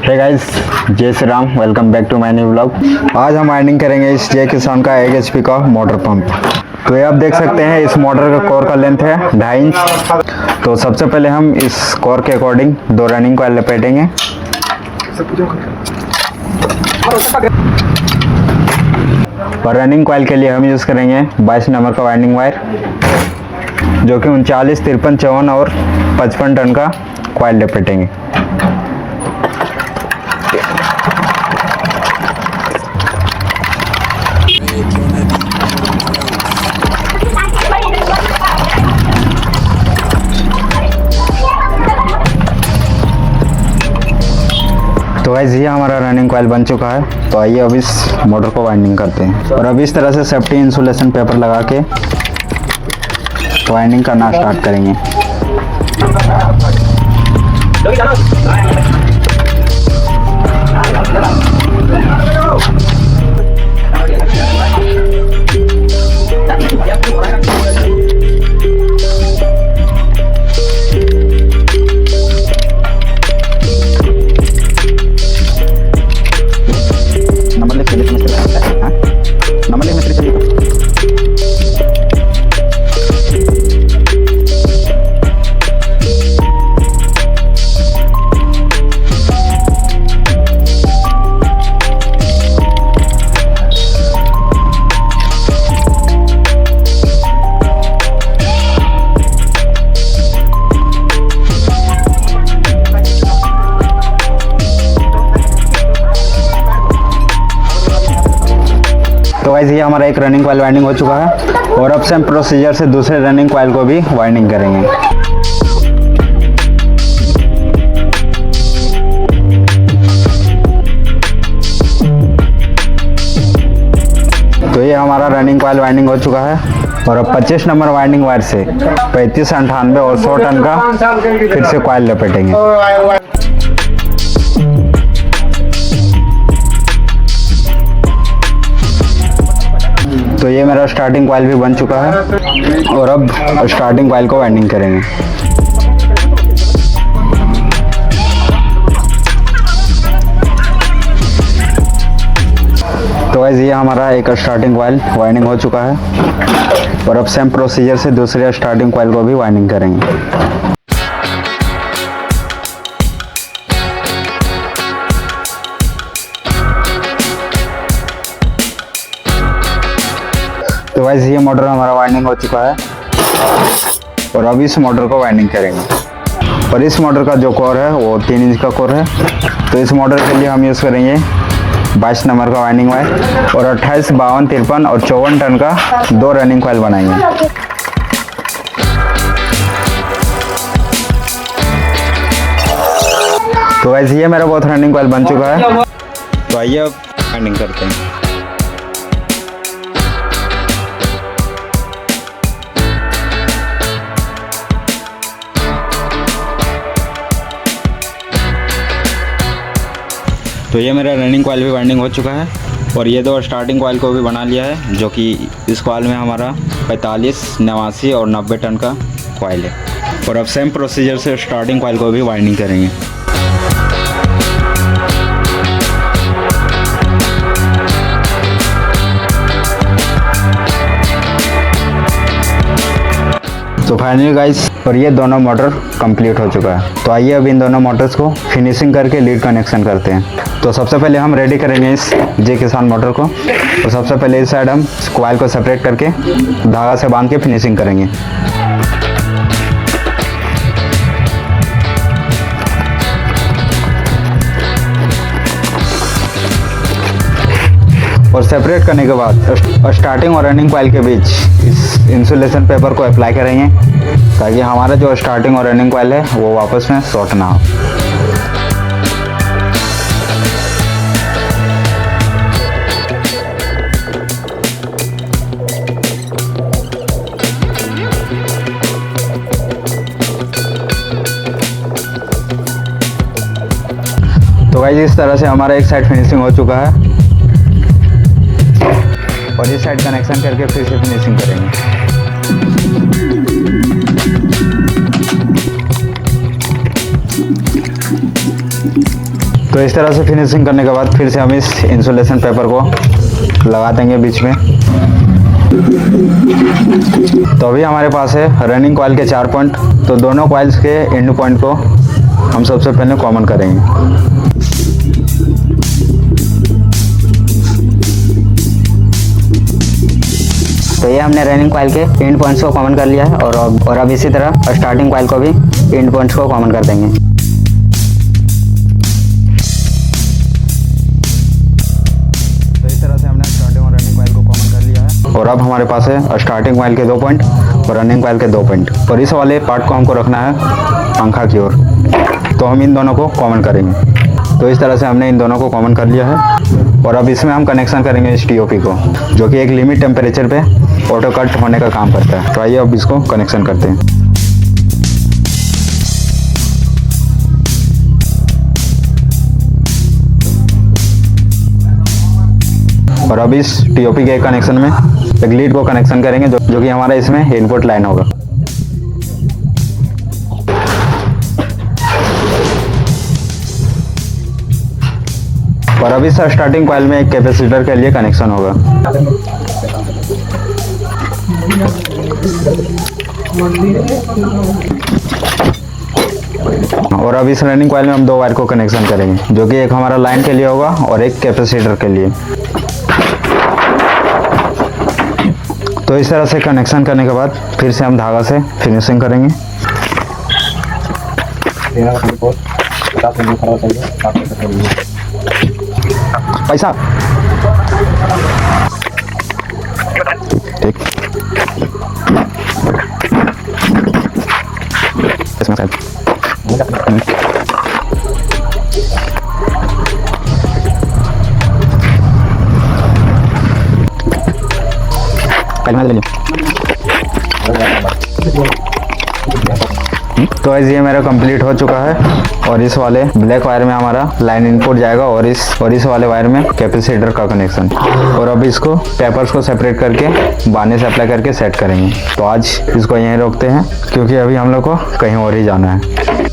हे guys, जय Shri Ram. Welcome back to my new vlog. आज हम वाइंडिंग करेंगे इस जय किसान का 1 HP का मोटर पंप। तो ये आप देख सकते हैं इस मोटर का कोर का लेंथ है 2.5 इंच। तो सबसे पहले हम इस कोर के अकॉर्डिंग 2 रनिंग कॉइल लपेटेंगे। और रनिंग कॉइल के लिए हम यूज़ करेंगे 22 नंबर का वाइंडिंग वायर, जो कि 39, 53, 54 और 55 टन का कॉइल लपेटेंगे। तो गाइस ये हमारा रनिंग कॉइल बन चुका है। तो आइए अब इस मोटर को वाइंडिंग करते हैं। और अब इस तरह से सेफ्टी इंसुलेशन पेपर लगा के वाइंडिंग करना स्टार्ट करेंगे। तो गाइस ये हमारा एक रनिंग कॉइल वाइंडिंग हो चुका है। और अब सेम प्रोसीजर से दूसरे रनिंग कॉइल को भी वाइंडिंग करेंगे। तो ये हमारा रनिंग कॉइल वाइंडिंग हो चुका है। और अब 25 नंबर वाइंडिंग वायर से 35, 98 और 100 टन का फिर से कॉइल लपेटेंगे। तो ये मेरा स्टार्टिंग कॉइल भी बन चुका है। और अब स्टार्टिंग कॉइल को वाइंडिंग करेंगे। तो गाइस ये हमारा एक स्टार्टिंग कॉइल वाइंडिंग हो चुका है। और अब सेम प्रोसीजर से दूसरे स्टार्टिंग कॉइल को भी वाइंडिंग करेंगे। तो गाइस ये मोटर हमारा वाइंडिंग हो चुका है। और अब इस मोटर को वाइंडिंग करेंगे। और इस मोटर का जो कोर है वो 3 इंच का कोर है। तो इस मोटर के लिए हम यूज़ करेंगे 22 नंबर का वाइंडिंग वायर। और 28, 52, 53 और 54 टन का 2 रनिंग कॉइल बनाएंगे। तो गाइस ये मेरा बहुत रनिंग कॉइल बन चुका है। तो आइए अब वाइंडिंग करते हैं। तो ये मेरा रनिंग कॉइल भी वाइंडिंग हो चुका है। और ये 2 स्टार्टिंग कॉइल को भी बना लिया है, जो कि इस कॉइल में हमारा 45, 89 और 90 टन का कॉइल है। और अब सेम प्रोसीजर से स्टार्टिंग कॉइल को भी वाइंडिंग करेंगे। तो फाइनली गाइस और ये दोनों मोटर कंप्लीट हो चुका है। तो आइए अब इन दोनों मोटर्स को फिनिशिंग करके लीड कनेक्शन करते हैं। तो सबसे पहले हम रेडी करेंगे इस जय किसान मोटर को। तो सबसे पहले इस साइड हम कॉइल को सेपरेट करके धागा से बांध के फिनिशिंग करेंगे। और सेपरेट करने के बाद स्टार्टिंग और रनिंग कॉइल के बीच इस इंसुलेशन पेपर को अप्लाई करेंगे, ताकि हमारा जो स्टार्टिंग और रनिंग कॉइल है वो वापस में शॉर्ट ना हो। तो गाइस इस तरह से हमारा एक साइड फिनिशिंग हो चुका है। और इस साइड कनेक्शन करके फिर से फिनिशिंग करेंगे। तो इस तरह से फिनिशिंग करने के बाद फिर से हम इस इंसुलेशन पेपर को लगा देंगे बीच में। तो अभी हमारे पास है रनिंग कॉइल के 4 पॉइंट, तो दोनों कॉइल्स के एंड पॉइंट को हम सबसे पहले कॉमन करेंगे। तो ये हमने रनिंग कॉइल के एंड पॉइंट्स को कॉमन कर लिया है और अब इसी तरह स्टार्टिंग कॉइल को भी एंड पॉइंट्स को कॉमन कर देंगे। तो इस तरह से हमने स्टार्टिंग और रनिंग कॉइल को कॉमन कर लिया है और अब हमारे पास है स्टार्टिंग कॉइल के 2 पॉइंट और रनिंग कॉइल के 2 पॉइंट, और इस वाले पार्ट को हमको रखना है पंखा की ओर। तो हम इन दोनों को कॉमन करेंगे। तो इस तरह से हमने इन दोनों को कॉमन कर लिया है और अब इसमें हम कनेक्शन करेंगे इस टीओपी को, जो कि एक लिमिट टेम्परेचर पे ऑटो कट होने का काम करता है। तो आइए अब इसको कनेक्शन करते हैं। और अब इस टीओपी के कनेक्शन में एक लीड को कनेक्शन करेंगे जो कि हमारा इसमें इनपुट लाइन होगा। और अभी सर स्टार्टिंग कॉइल में एक कैपेसिटर के लिए कनेक्शन होगा। और अब इस रनिंग कॉइल में हम 2 वायर को कनेक्शन करेंगे, जो कि एक हमारा लाइन के लिए होगा और एक कैपेसिटर के लिए। तो इस तरह से कनेक्शन करने के बाद फिर से हम धागा से फिनिशिंग करेंगे। पैसा ठीक इसमें साइड ले लीजिए। तो ऐसे ये मेरा कंप्लीट हो चुका है और इस वाले ब्लैक वायर में हमारा लाइन इनपुट जाएगा और इस वाले वायर में कैपेसिटर का कनेक्शन। और अब इसको पेपर्स को सेपरेट करके बाने से अप्लाई करके सेट करेंगे। तो आज इसको यहीं रोकते हैं क्योंकि अभी हम लोग को कहीं और ही जाना है।